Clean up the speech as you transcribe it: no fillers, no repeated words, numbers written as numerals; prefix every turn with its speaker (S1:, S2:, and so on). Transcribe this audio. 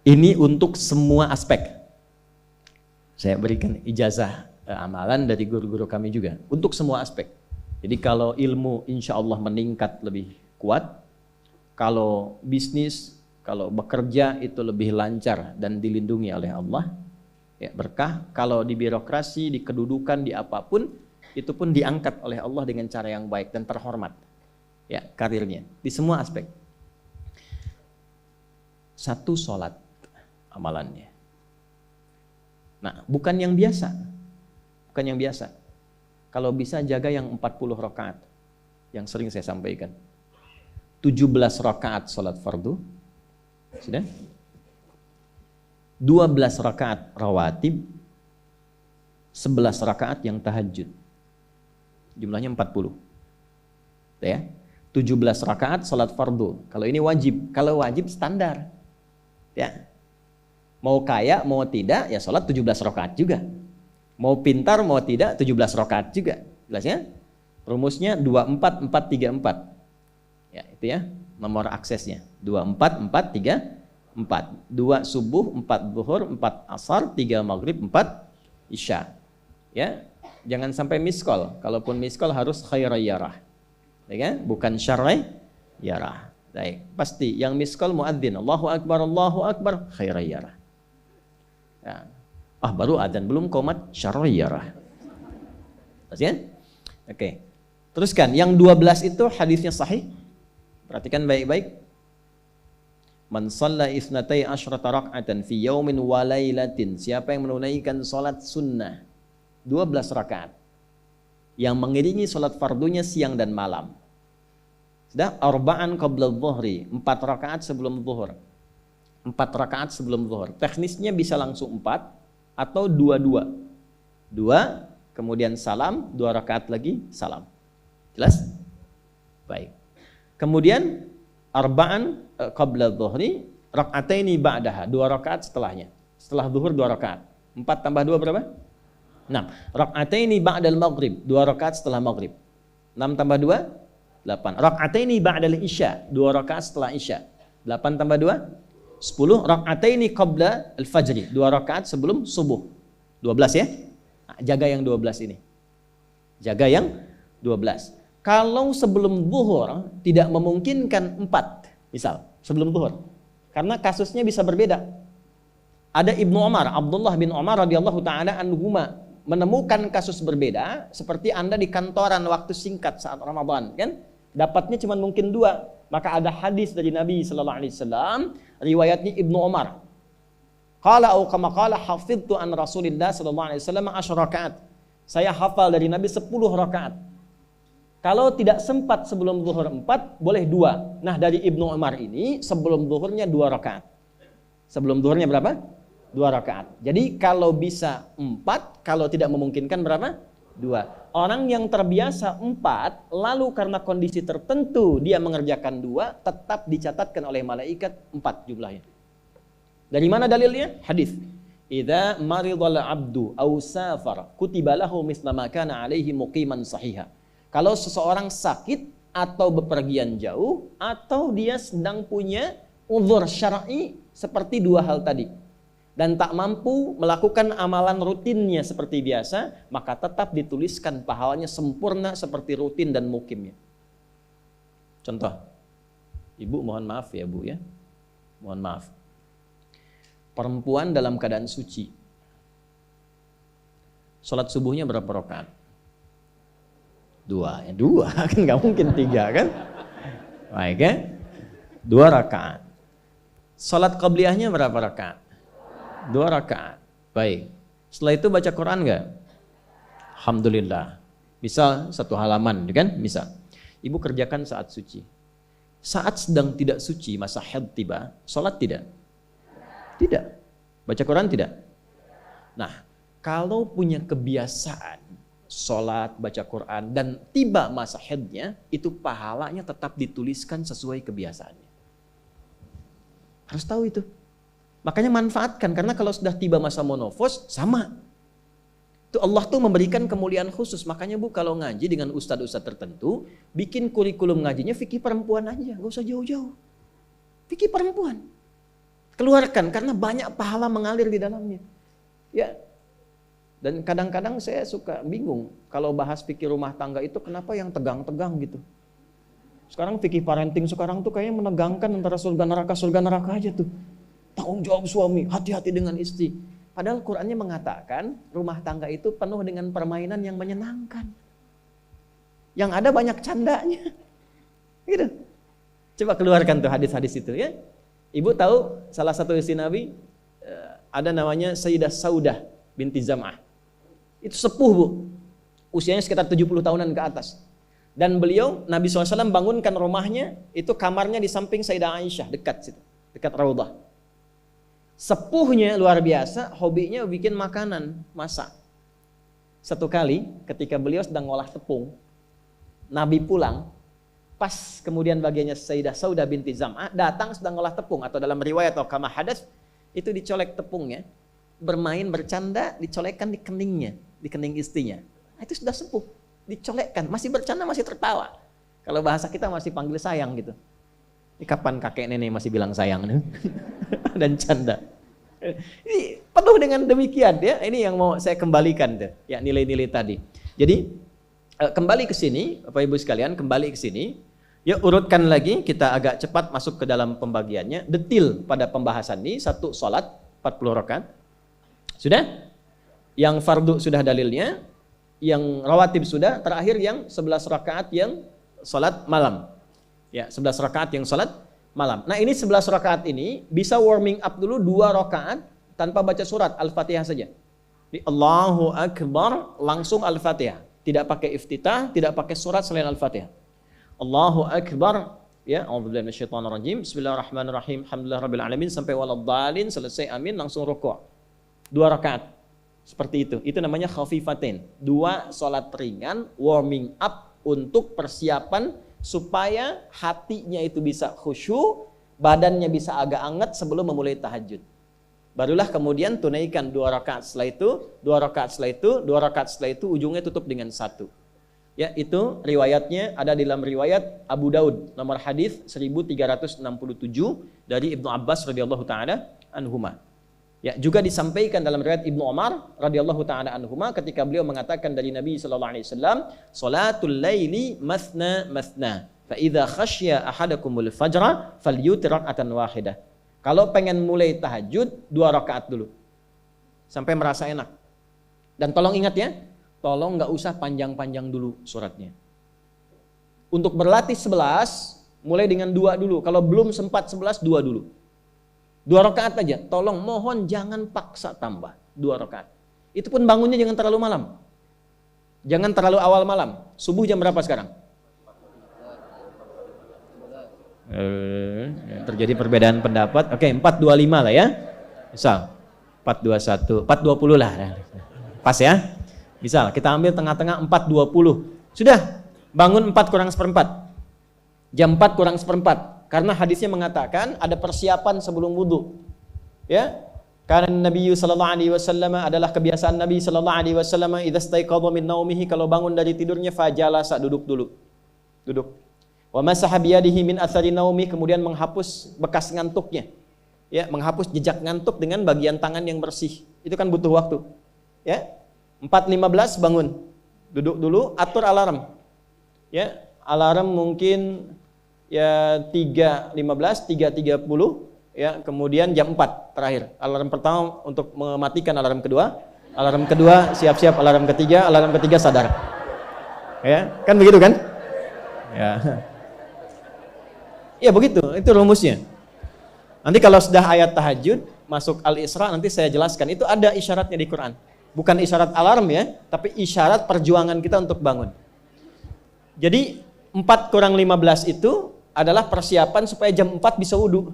S1: Ini untuk semua aspek. Saya berikan ijazah amalan dari guru-guru kami juga untuk semua aspek. Jadi kalau ilmu insya Allah meningkat lebih kuat, kalau bisnis, kalau bekerja itu lebih lancar dan dilindungi oleh Allah, ya berkah. Kalau di birokrasi, di kedudukan, di apapun, itu pun diangkat oleh Allah dengan cara yang baik dan terhormat. Ya, karirnya di semua aspek. Satu sholat amalannya. Nah, bukan yang biasa. Bukan yang biasa. Kalau bisa jaga yang 40 rakaat. Yang sering saya sampaikan. 17 rakaat sholat fardu. Sudah? 12 rakaat rawatib. 11 rakaat yang tahajud. Jumlahnya 40. Ya. 17 rakaat sholat fardu. Kalau ini wajib. Kalau wajib standar. Ya. Mau kaya, mau tidak, ya sholat 17 rakaat juga. Mau pintar, mau tidak, 17 rakaat juga. Jelas ya? Rumusnya 24434. Ya, itu ya. Nomor aksesnya. 24434. 2 subuh, 4 zuhur, 4 asar, 3 maghrib, 4 isya. Ya. Jangan sampai miss call. Kalaupun miss call harus khairayyarah. Ya kan? Bukan syarrayyarah. Baik, pasti yang miss call muadzin. Allahu akbar, khairayyarah. Ya. Baru adzan belum qomat syarrayyarah. Pas ya? Oke. Teruskan, yang 12 itu hadisnya sahih. Perhatikan baik-baik. Man shalla itsnatai asyrata rak'atan fi yaumin wa lailatin. Siapa yang menunaikan salat sunnah 12 rakaat yang mengiringi salat fardunya siang dan malam. Sudah, arba'an qabla dhuhri, 4 rakaat sebelum zuhur. 4 rakaat sebelum zuhur. Teknisnya bisa langsung 4 atau 2-2. 2 kemudian salam, 2 rakaat lagi salam. Jelas? Baik. Kemudian arba'an qabla dhuhri, rak'ataini ba'daha, 2 rakaat setelahnya. Setelah zuhur 2 rakaat. 4 tambah 2 berapa? 6. Rak'ataini ba'dal maghrib, 2 rakaat setelah maghrib. 6 tambah 2 8. Rak'ataini ba'dal isya, 2 rakaat setelah isya. 8 tambah 2 10. Rak'ataini qabla al-fajri, 2 rakaat sebelum subuh. 12 ya. Nah, jaga yang 12 ini. Jaga yang 12. Kalau sebelum zuhur tidak memungkinkan 4, misal sebelum zuhur. Karena kasusnya bisa berbeda. Ada Ibnu Umar, Abdullah bin Umar radhiyallahu taala anhuma, menemukan kasus berbeda seperti Anda di kantoran waktu singkat saat Ramadan, kan? Dapatnya cuma mungkin 2. Maka ada hadis dari Nabi sallallahu alaihi wasallam, riwayatnya Ibnu Umar. Qala au kama qala hafidtu an Rasulillah sallallahu alaihi wasallam 10 rakaat. Saya hafal dari Nabi 10 rakaat. Kalau tidak sempat sebelum zuhur 4, boleh 2. Nah, dari Ibnu Umar ini sebelum zuhurnya 2 rakaat. Sebelum zuhurnya berapa? 2 rakaat. Jadi kalau bisa 4, kalau tidak memungkinkan berapa? 2. Orang yang terbiasa 4, lalu karena kondisi tertentu dia mengerjakan 2, tetap dicatatkan oleh malaikat 4 jumlahnya. Dari mana dalilnya? Hadis. Idza maridal abdu aw safara kutiba lahu misla ma kana alaihi muqiman sahiha. Kalau seseorang sakit atau bepergian jauh atau dia sedang punya uzur syar'i seperti 2 hal tadi dan tak mampu melakukan amalan rutinnya seperti biasa, maka tetap dituliskan pahalanya sempurna seperti rutin dan mukimnya. Contoh, ibu mohon maaf ya bu ya, mohon maaf. Perempuan dalam keadaan suci, sholat subuhnya berapa rakaat? 2, ya 2 kan nggak mungkin 3 kan? Baik ya, 2 rakaat. Sholat qabliyahnya berapa rakaat? 2 rakaat. Baik. Setelah itu baca Quran nggak? Alhamdulillah. Misal 1 halaman, kan? Misal. Ibu kerjakan saat suci. Saat sedang tidak suci, masa haid tiba, sholat tidak? Tidak. Baca Quran tidak? Nah, kalau punya kebiasaan sholat, baca Quran, dan tiba masa haidnya, itu pahalanya tetap dituliskan sesuai kebiasaannya. Harus tahu itu. Makanya manfaatkan, karena kalau sudah tiba masa monofos, sama. Itu Allah tuh memberikan kemuliaan khusus. Makanya bu, kalau ngaji dengan ustadz-ustadz tertentu, bikin kurikulum ngajinya fikih perempuan aja, gak usah jauh-jauh. Fikih perempuan. Keluarkan karena banyak pahala mengalir di dalamnya. Ya. Dan kadang-kadang saya suka bingung kalau bahas fikih rumah tangga itu kenapa yang tegang-tegang gitu. Sekarang fikih parenting sekarang tuh kayaknya menegangkan antara surga neraka aja tuh. Tanggung jawab suami, hati-hati dengan istri. Padahal Qur'annya mengatakan rumah tangga itu penuh dengan permainan yang menyenangkan. Yang ada banyak candanya. Gitu. Coba keluarkan tuh hadis-hadis itu ya. Ibu tahu salah satu istri Nabi ada namanya Sayyidah Saudah binti Zam'ah. Itu sepuh bu. Usianya sekitar 70 tahunan ke atas. Dan beliau, Nabi SAW bangunkan rumahnya, itu kamarnya di samping Sayyidah Aisyah, dekat situ, dekat Raudah. Sepuhnya luar biasa, hobinya bikin makanan, masak. Satu kali ketika beliau sedang ngolah tepung, Nabi pulang, pas kemudian bagiannya Sayyidah Saudah binti Zam'ah datang sedang ngolah tepung, atau dalam riwayat atau kama hadas itu dicolek tepungnya, bermain bercanda, dicolekkan di keningnya, di kening istrinya. Nah, itu sudah sepuh, dicolekkan, masih bercanda, masih tertawa. Kalau bahasa kita masih panggil sayang gitu. Ini kapan kakek nenek masih bilang sayang dan canda. Ini penuh dengan demikian ya. Ini yang mau saya kembalikan deh, ya nilai-nilai tadi. Jadi kembali ke sini, Bapak Ibu sekalian, kembali ke sini. Yuk urutkan lagi, kita agak cepat masuk ke dalam pembagiannya. Detil pada pembahasan ini, satu salat 40 rakaat. Sudah? Yang fardu sudah dalilnya, yang rawatib sudah, terakhir yang 11 rakaat yang salat malam. Ya, 11 rakaat yang salat malam. Nah, ini 11 rakaat ini bisa warming up dulu 2 rakaat tanpa baca surat Al-Fatihah saja. Di Allahu Akbar langsung Al-Fatihah. Tidak pakai iftitah, tidak pakai surat selain Al-Fatihah. Allahu Akbar, ya, a'udzubillahi minasyaitonirrajim. Bismillahirrahmanirrahim. Alhamdulillahirabbil alamin sampai waladhdallin, selesai amin langsung rukuk. 2 rakaat. Seperti itu. Itu namanya khafifatain. 2 salat ringan warming up untuk persiapan supaya hatinya itu bisa khusyuk, badannya bisa agak anget sebelum memulai tahajud. Barulah kemudian tunaikan 2 rakaat setelah itu, 2 rakaat setelah itu, 2 rakaat setelah itu, ujungnya tutup dengan 1. Ya, itu riwayatnya ada di dalam riwayat Abu Daud, nomor hadis 1367 dari Ibnu Abbas radhiyallahu taala anhuma. Ya, juga disampaikan dalam riwayat Ibnu Umar radhiyallahu taala anhuma ketika beliau mengatakan dari Nabi sallallahu alaihi wasallam, "Shalatul laili mathna mathna, fa idza khasya ahadakumul fajra falyutir rak'atan wahidah." Kalau pengen mulai tahajud 2 rakaat dulu. Sampai merasa enak. Dan tolong ingat ya, tolong enggak usah panjang-panjang dulu suratnya. Untuk berlatih 11, mulai dengan 2 dulu. Kalau belum sempat 11, 2 dulu. 2 rakaat aja, tolong mohon jangan paksa tambah 2 rakaat. Itu pun bangunnya jangan terlalu malam. Jangan terlalu awal malam. Subuh jam berapa sekarang? Terjadi perbedaan pendapat. Oke, 4.25 lah ya. Misal 4.21, 4.20 lah. Pas ya. Misal kita ambil tengah-tengah 4.20. Sudah, bangun 4 kurang seperempat. Jam 4 kurang seperempat. Karena hadisnya mengatakan ada persiapan sebelum wudu. Ya. Karena Nabi sallallahu alaihi wasallam adalah kebiasaan Nabi sallallahu alaihi wasallam idza staiqadha min naumihi, kalau bangun dari tidurnya fajalasa, duduk dulu. Duduk. Wa masaha biyadihi min athari naumi, kemudian menghapus bekas ngantuknya. Ya, menghapus jejak ngantuk dengan bagian tangan yang bersih. Itu kan butuh waktu. Ya. 4.15 bangun. Duduk dulu, atur alarm. Ya, alarm mungkin ya 3.15, 3.30, ya, kemudian jam 4 terakhir. Alarm pertama untuk mematikan alarm kedua siap-siap alarm ketiga sadar. Ya, kan begitu kan? Ya. Ya begitu, itu rumusnya. Nanti kalau sudah ayat tahajud masuk Al-Isra nanti saya jelaskan, itu ada isyaratnya di Quran. Bukan isyarat alarm ya, tapi isyarat perjuangan kita untuk bangun. Jadi 4 kurang 15 itu adalah persiapan supaya jam 4 bisa wudu.